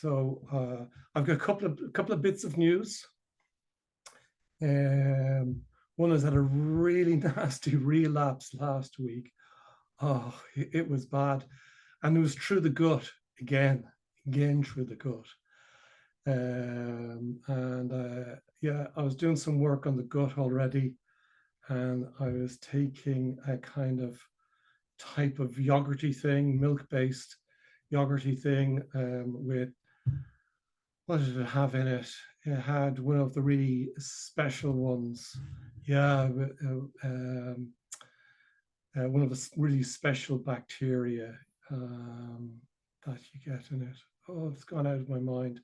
I've got a couple of bits of news. One is that a really nasty relapse last week. Oh, it was bad, and it was through the gut again through the gut. Yeah, I was doing some work on the gut already, and I was taking a kind of type of yogurty thing, milk-based yogurty thing, with, what did it have in it? It had one of the really special ones. Yeah, one of the really special bacteria that you get in it. Oh, it's gone out of my mind.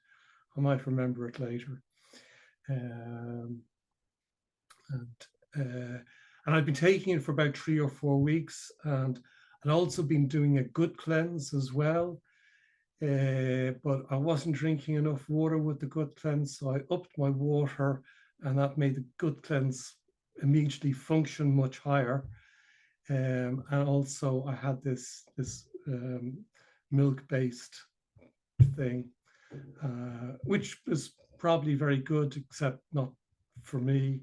I might remember it later. Um, and I've been taking it for about 3 or 4 weeks, and I'd also been doing a gut cleanse as well. But I wasn't drinking enough water with the gut cleanse, so I upped my water, and that made the gut cleanse immediately function much higher. And also I had this milk-based thing, which was probably very good, except not for me.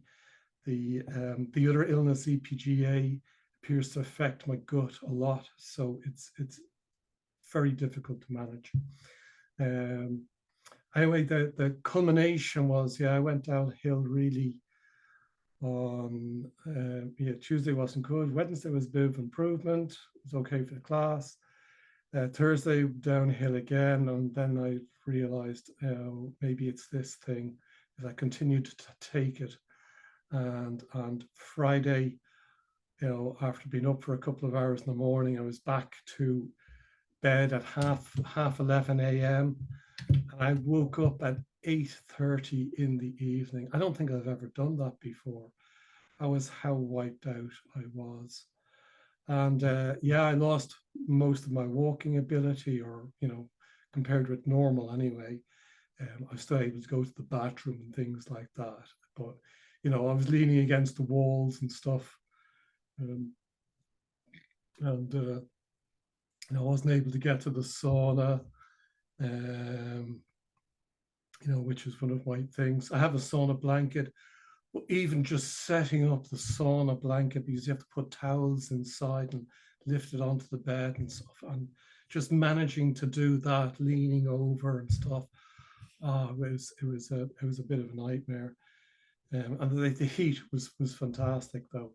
The other illness, EPGA, appears to affect my gut a lot, so it's very difficult to manage. Anyway, the culmination was, yeah, I went downhill really on, yeah, Tuesday wasn't good. Wednesday was a bit of improvement. It was okay for the class. Thursday, downhill again. And then I realized maybe it's this thing, as I continued to take it. And on Friday, after being up for a couple of hours in the morning, I was back to bed at half 11 a.m. and I woke up at 8:30 in the evening. I don't think I've ever done that before. That was how wiped out I was. And yeah, I lost most of my walking ability, or compared with normal anyway. I was still able to go to the bathroom and things like that, but I was leaning against the walls and stuff, and I wasn't able to get to the sauna, which was one of my things. I have a sauna blanket, but even just setting up the sauna blanket, because you have to put towels inside and lift it onto the bed and stuff, and just managing to do that, leaning over and stuff, it was a bit of a nightmare. And the heat was fantastic though,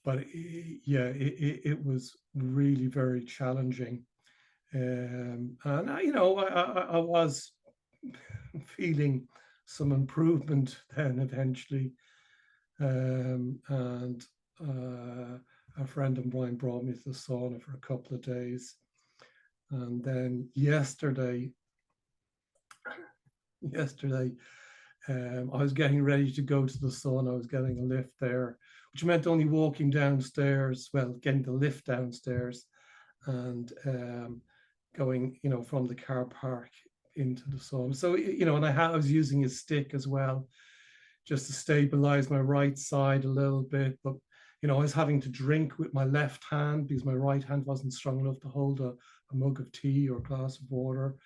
but it was really very challenging. And I was feeling some improvement then eventually. And a friend of mine brought me to the sauna for a couple of days. And then yesterday, I was getting ready to go to the sauna. I was getting a lift there, which meant only walking downstairs, well, getting the lift downstairs and going, from the car park into the sauna. So, and I was using a stick as well, just to stabilize my right side a little bit. But, I was having to drink with my left hand because my right hand wasn't strong enough to hold a mug of tea or a glass of water.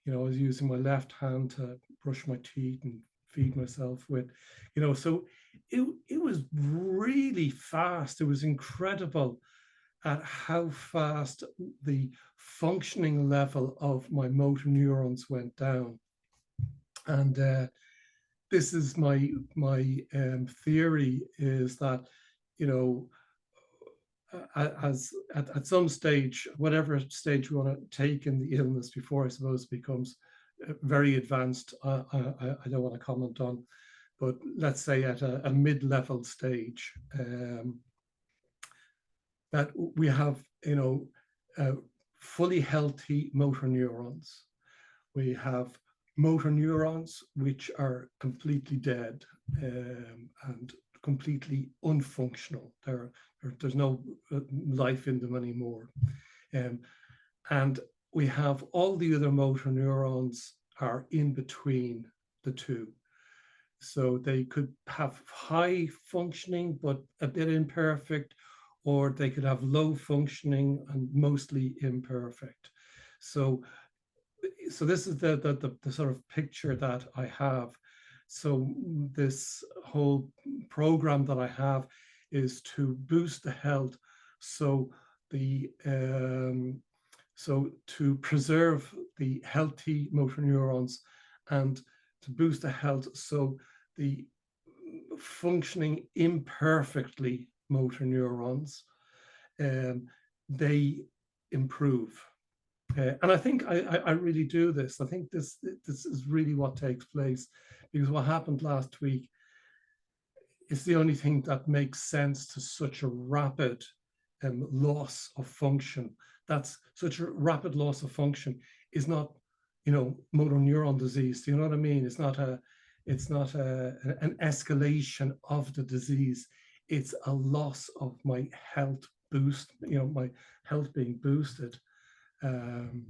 I was using my left hand to brush my teeth and feed myself with, so it was really fast. It was incredible at how fast the functioning level of my motor neurons went down. And this is my theory, is that, as at some stage, whatever stage you want to take in the illness before, I suppose, it becomes very advanced, I don't want to comment on, but let's say at a mid-level stage, that we have, fully healthy motor neurons. We have motor neurons which are completely dead, and completely unfunctional. There's no life in them anymore. And we have all the other motor neurons are in between the two. So they could have high functioning, but a bit imperfect, or they could have low functioning and mostly imperfect. So so this is the sort of picture that I have. So this whole program that I have is to boost the health. So the so to preserve the healthy motor neurons and to boost the health. So the functioning imperfectly motor neurons, um, they improve. And I think I really do this. I think this is really what takes place, because what happened last week is the only thing that makes sense to such a rapid loss of function. That's such a rapid loss of function is not, motor neuron disease. Do you know what I mean? It's not an escalation of the disease. It's a loss of my health boost, my health being boosted. Um,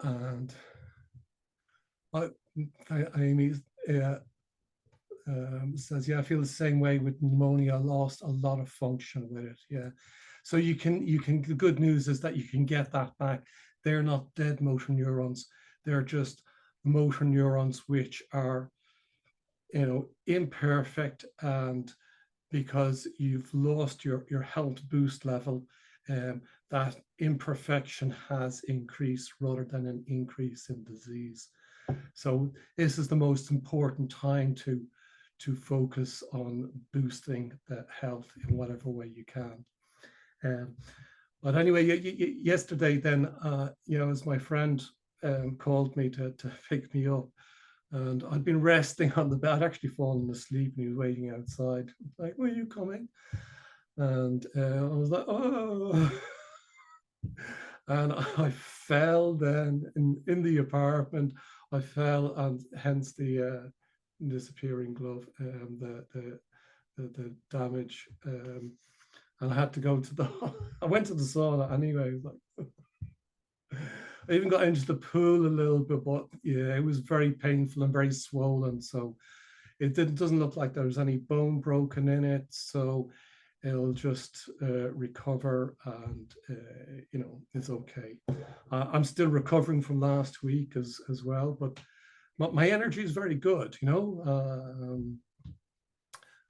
and Amy says, yeah, I feel the same way with pneumonia. I lost a lot of function with it. Yeah. So you can, the good news is that you can get that back. They're not dead motor neurons. They're just motor neurons which are, imperfect, and because you've lost your health boost level, that imperfection has increased rather than an increase in disease. So this is the most important time to focus on boosting the health in whatever way you can. But anyway, yesterday then, as my friend called me to pick me up, and I'd been resting on the bed. I'd actually fallen asleep, and he was waiting outside. Like, "Were you coming?" And I was like, "Oh." And I fell then in the apartment. I fell, and hence the disappearing glove, the damage. And I had to go to the. I went to the sauna anyway. Like, I even got into the pool a little bit, but yeah, it was very painful and very swollen. So it doesn't look like there was any bone broken in it. So it'll just recover, and it's okay. I'm still recovering from last week as well, but my energy is very good. I don't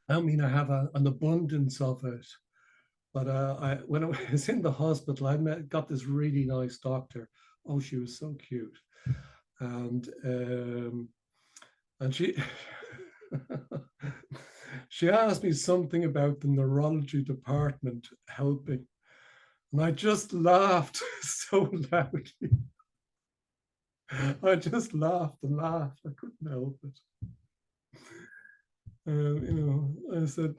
mean I have an abundance of it, but when I was in the hospital, got this really nice doctor. Oh, she was so cute, and she she asked me something about the neurology department helping, and I just laughed so loudly. I just laughed and laughed. I couldn't help it. I said,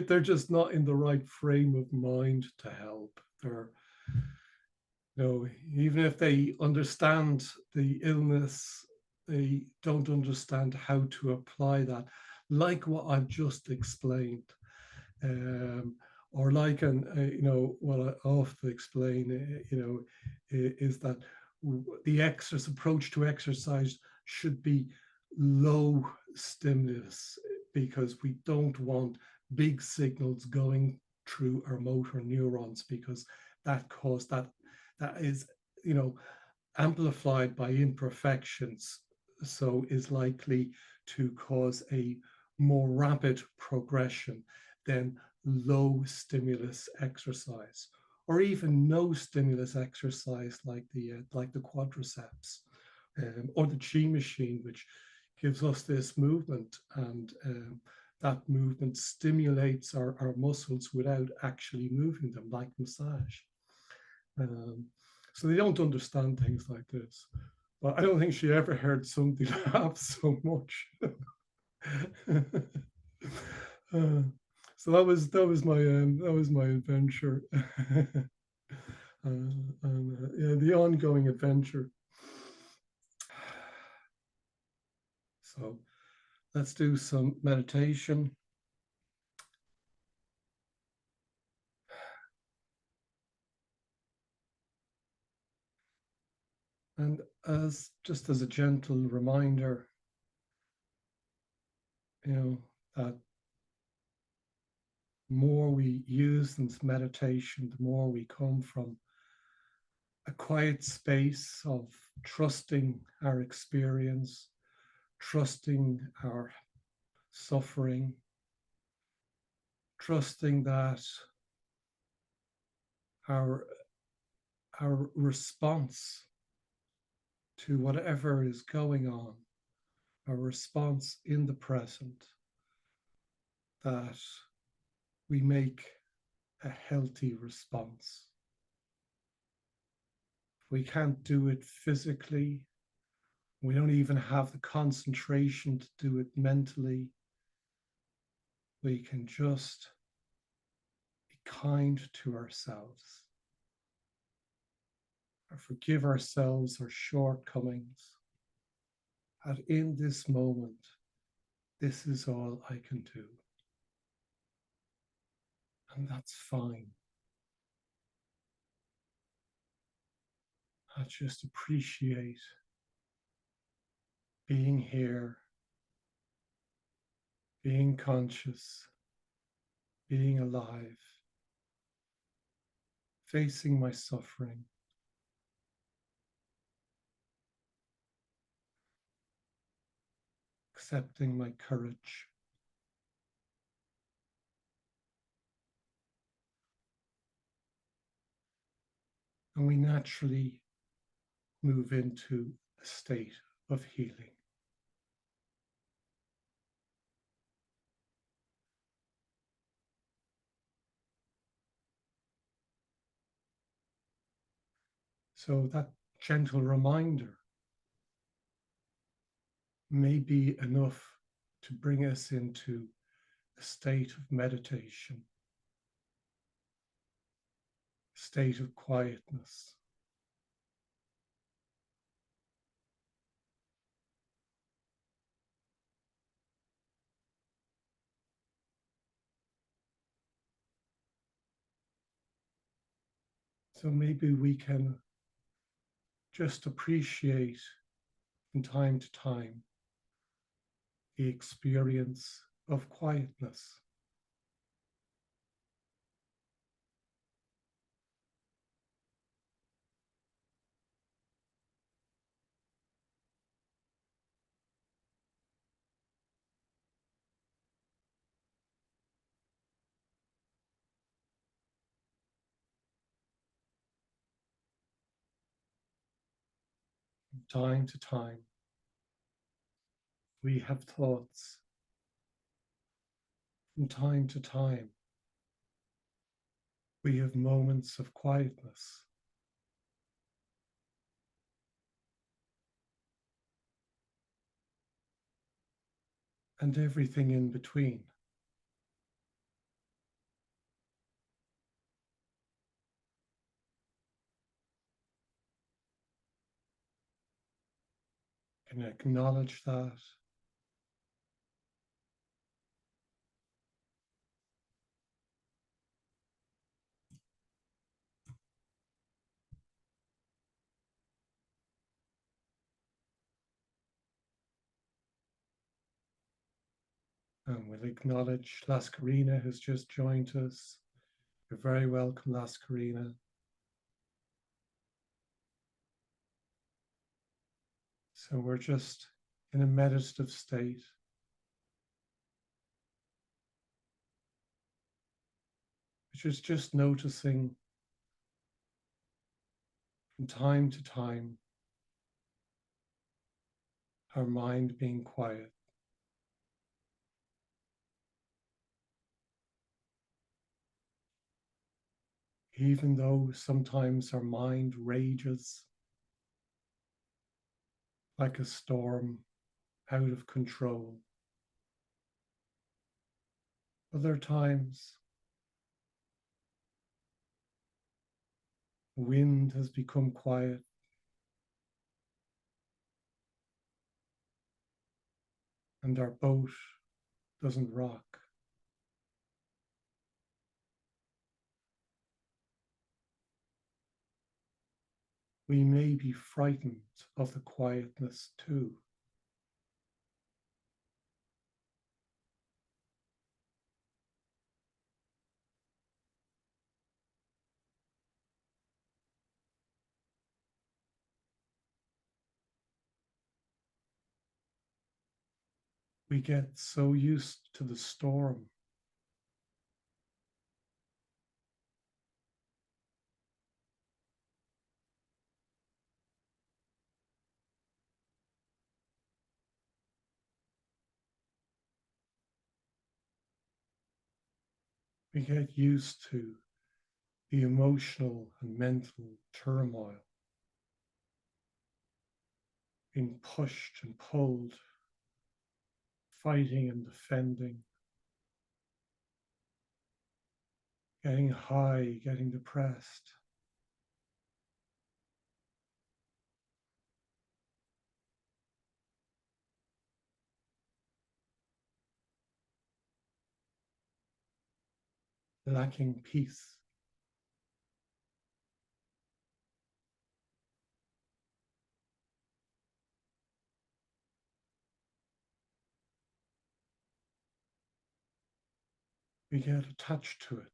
they're just not in the right frame of mind to help. They're, even if they understand the illness, they don't understand how to apply that, like what I've just explained. Or like, what I often explain, is that the approach to exercise should be low stimulus, because we don't want big signals going through our motor neurons, because that is, amplified by imperfections, so is likely to cause a more rapid progression than low stimulus exercise, or even no stimulus exercise like the quadriceps, or the chi machine, which gives us this movement, and that movement stimulates our muscles without actually moving them, like massage. So they don't understand things like this. But I don't think she ever heard somebody laugh so much. So that was my adventure, yeah, the ongoing adventure. So let's do some meditation. And just as a gentle reminder, that more we use this meditation, the more we come from a quiet space of trusting our experience, trusting our suffering, trusting that our, our response to whatever is going on, our response in the present, that we make a healthy response. We can't do it physically. We don't even have the concentration to do it mentally. We can just be kind to ourselves, or forgive ourselves our shortcomings. And in this moment, this is all I can do. And that's fine. I just appreciate being here, being conscious, being alive, facing my suffering, accepting my courage. And we naturally move into a state of healing. So that gentle reminder may be enough to bring us into a state of meditation, a state of quietness. So maybe we can just appreciate from time to time the experience of quietness. From time to time, we have thoughts. From time to time, we have moments of quietness. And everything in between. Can acknowledge that. And we'll acknowledge Lascarina, who's just joined us. You're very welcome, Lascarina. So we're just in a meditative state. Which is just noticing from time to time our mind being quiet. Even though sometimes our mind rages like a storm out of control. Other times, the wind has become quiet. And our boat doesn't rock. We may be frightened of the quietness too. We get so used to the storm. We get used to the emotional and mental turmoil, being pushed and pulled, fighting and defending, getting high, getting depressed. Lacking peace. We get attached to it.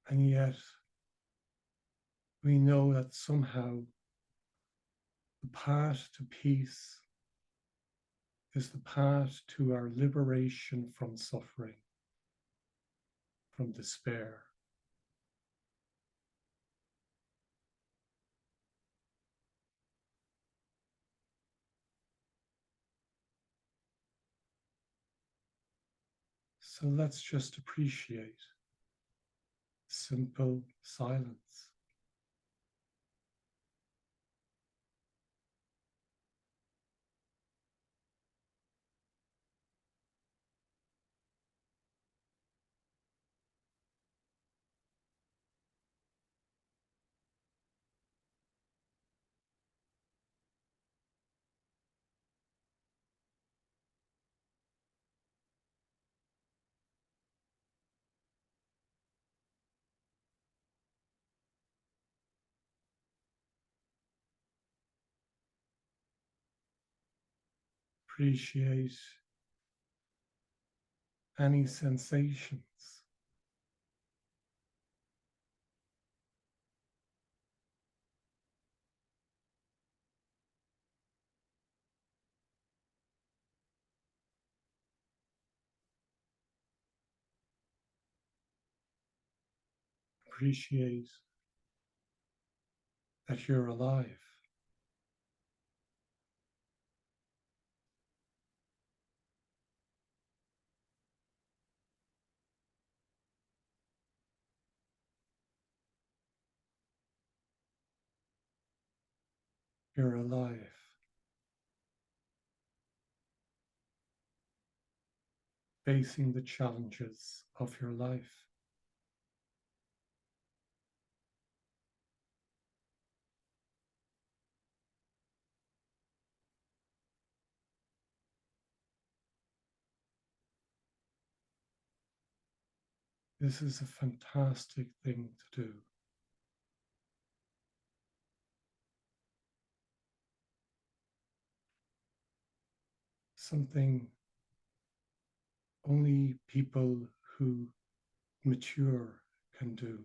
And yet we know that somehow the path to peace is the path to our liberation from suffering, from despair. So let's just appreciate simple silence. Appreciate any sensations. Appreciate that you're alive. You're alive, facing the challenges of your life. This is a fantastic thing to do. Something only people who mature can do.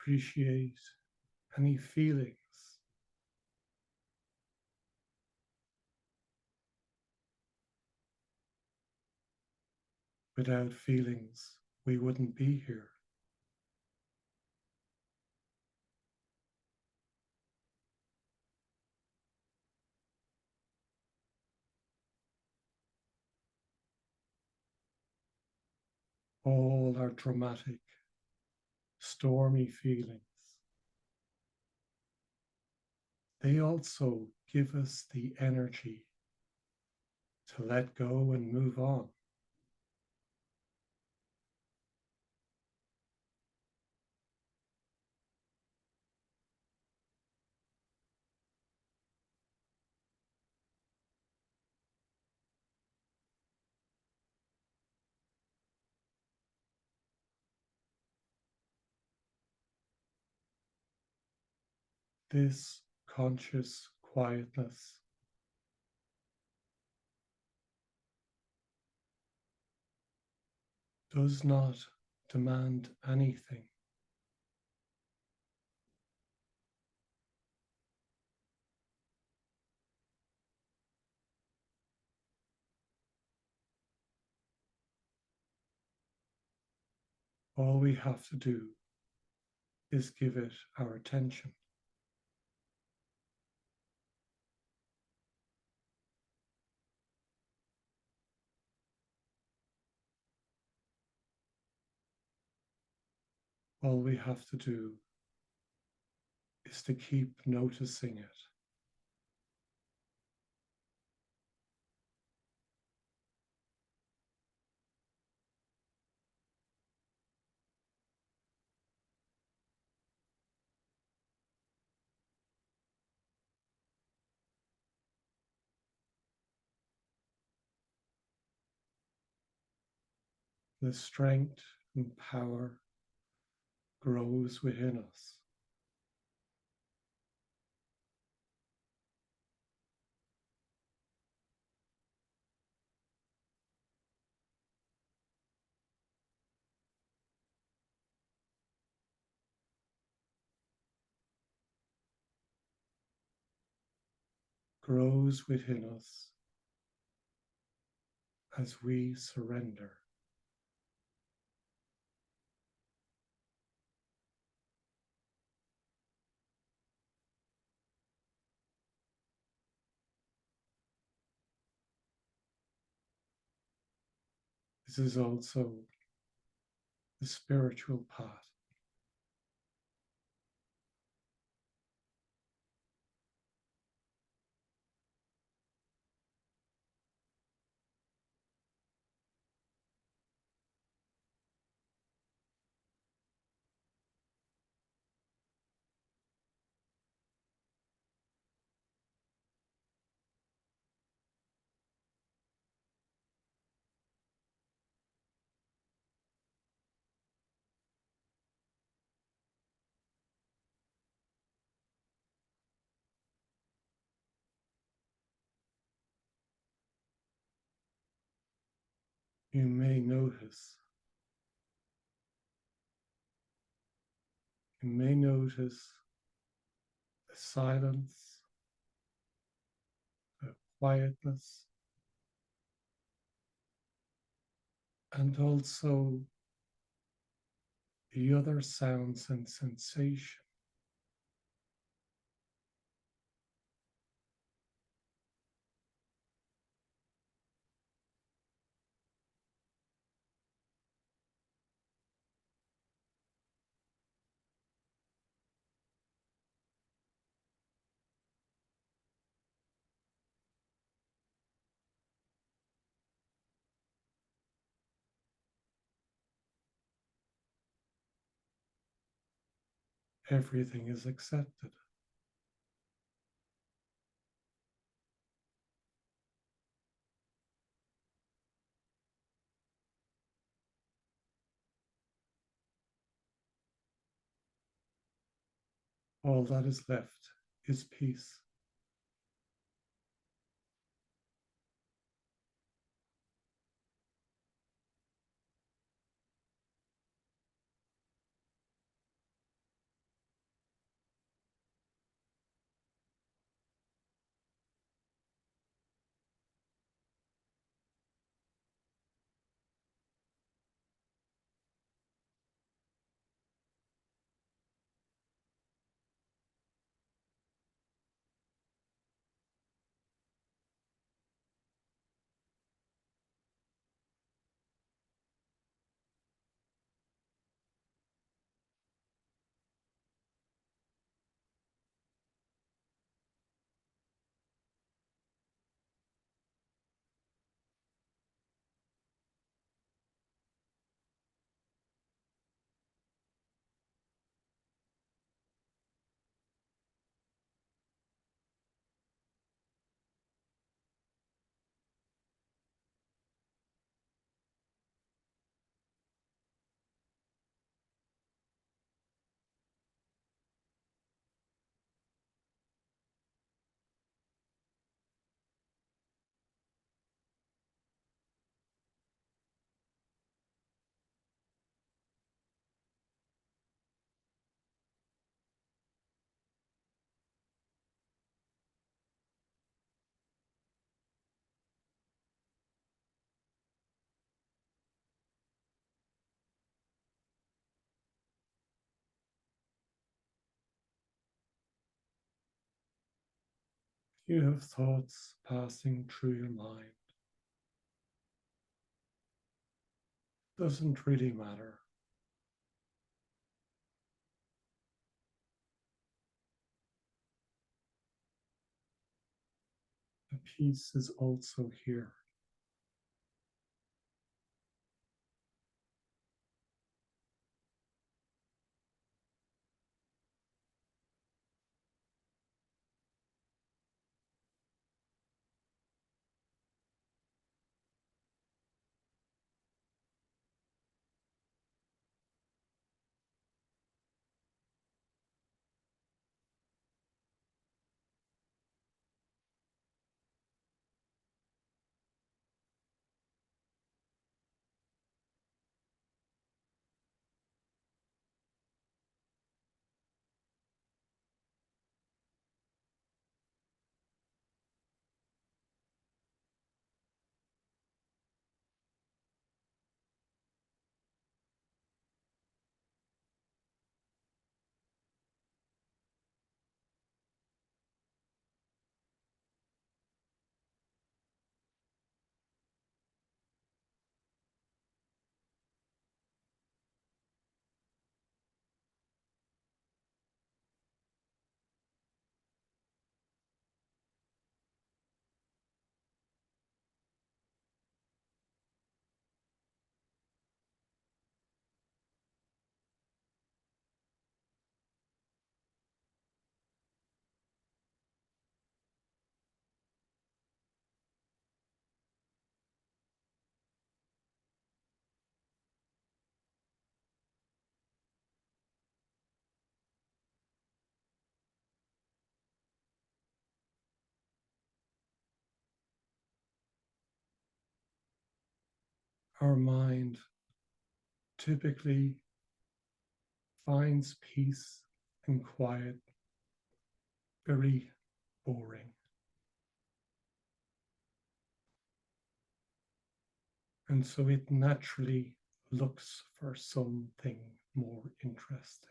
Appreciate any feelings. Without feelings, we wouldn't be here. All our dramatic, stormy feelings they also give us the energy to let go and move on. This conscious quietness does not demand anything. All we have to do is give it our attention. All we have to do is to keep noticing it. The strength and power grows within us. Grows within us as we surrender. This is also the spiritual path. You may notice the silence, the quietness, and also the other sounds and sensation. Everything is accepted. All that is left is peace. You have thoughts passing through your mind. Doesn't really matter. The peace is also here. Our mind typically finds peace and quiet very boring. And so it naturally looks for something more interesting.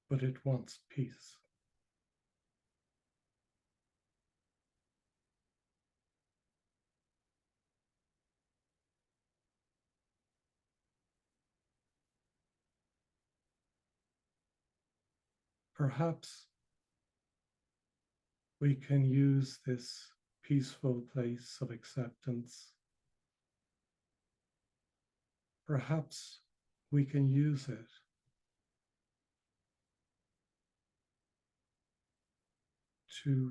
But it wants peace. Perhaps we can use this peaceful place of acceptance. Perhaps we can use it to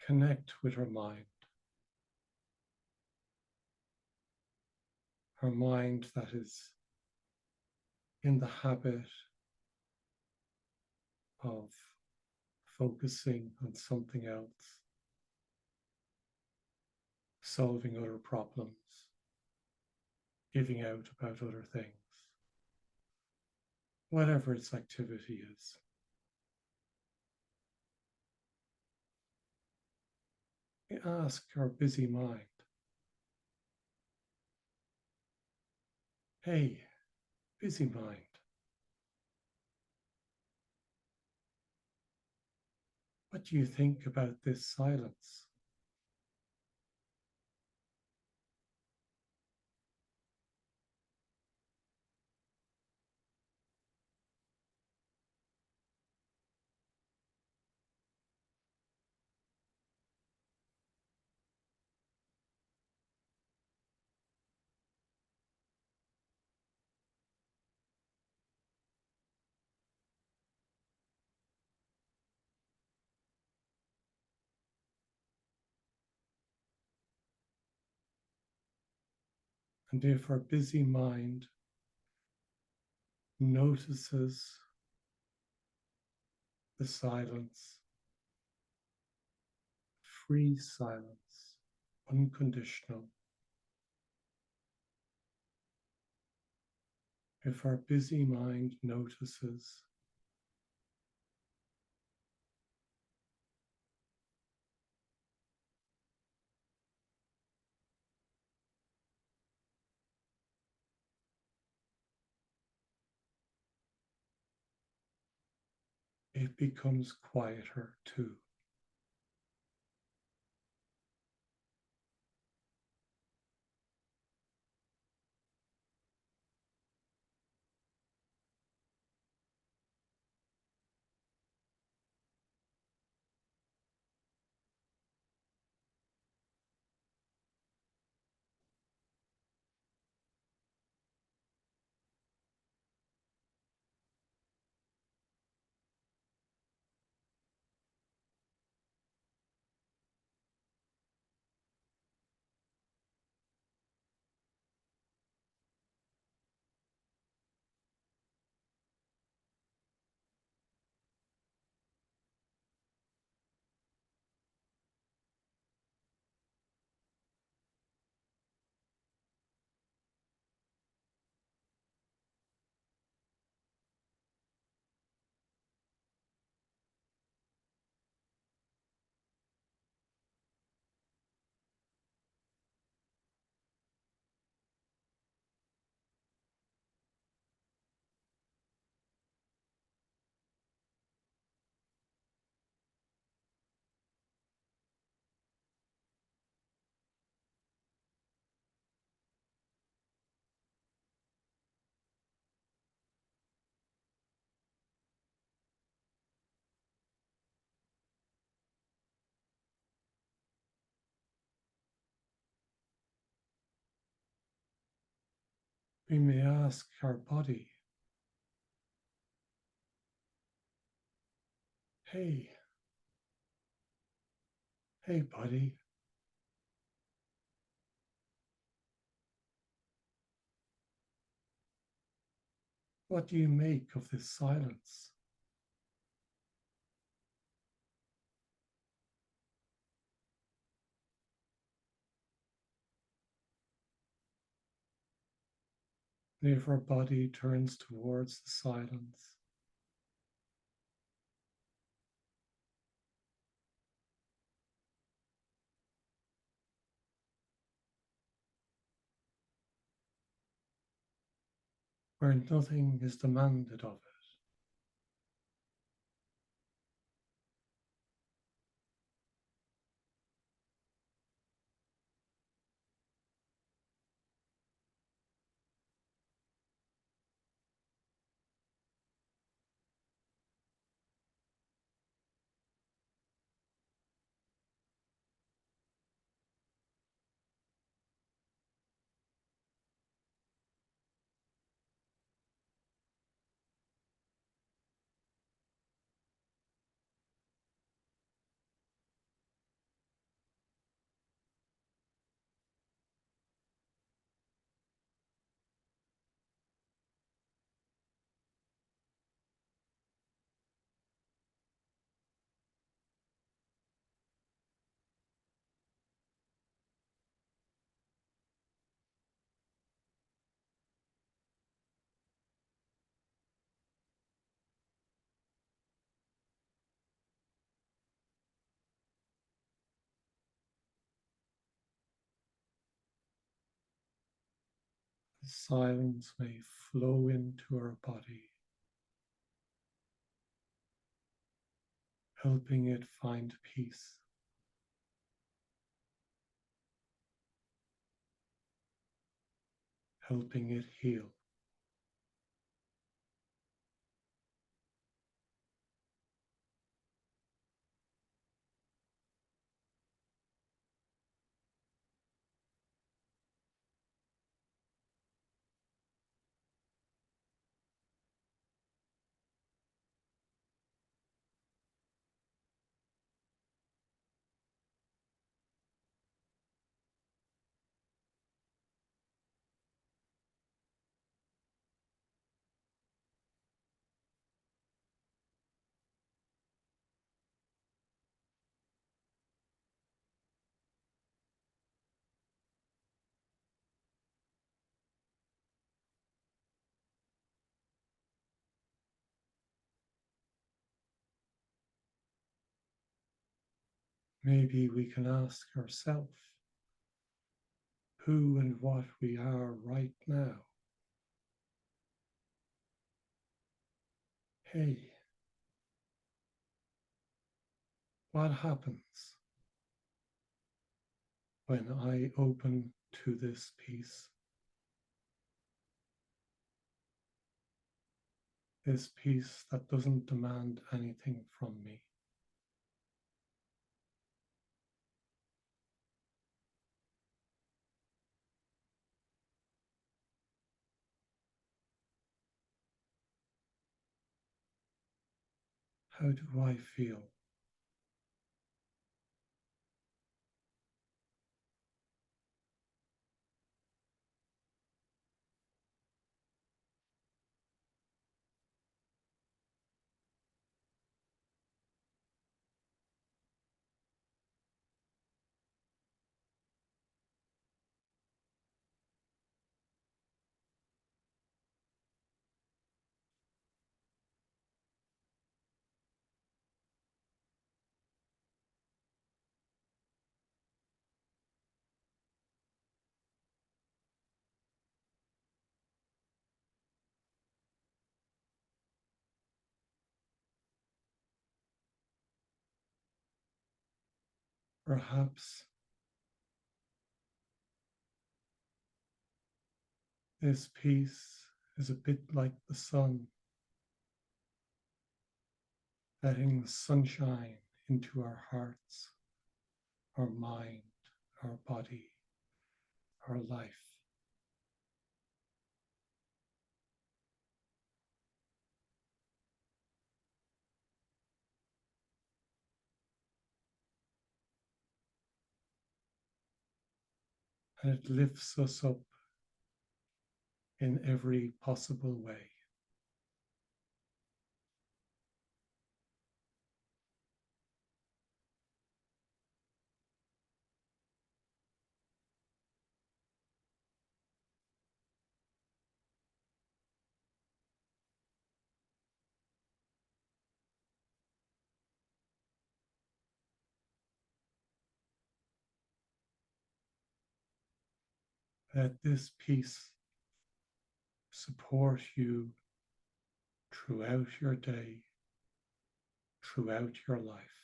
connect with our mind that is in the habit of focusing on something else, solving other problems, giving out about other things, whatever its activity is. We ask our busy mind, hey, busy mind, what do you think about this silence? And if our busy mind notices the silence, free silence, unconditional, if our busy mind notices it becomes quieter too. We may ask our body, hey, buddy, what do you make of this silence? And if our body turns towards the silence, where nothing is demanded of it, the silence may flow into our body, helping it find peace, helping it heal. Maybe we can ask ourselves who and what we are right now. Hey, What happens when I open to this peace? This peace that doesn't demand anything from me. How do I feel? Perhaps this peace is a bit like the sun, letting the sunshine into our hearts, our mind, our body, our life. And it lifts us up in every possible way. Let this peace support you throughout your day, throughout your life.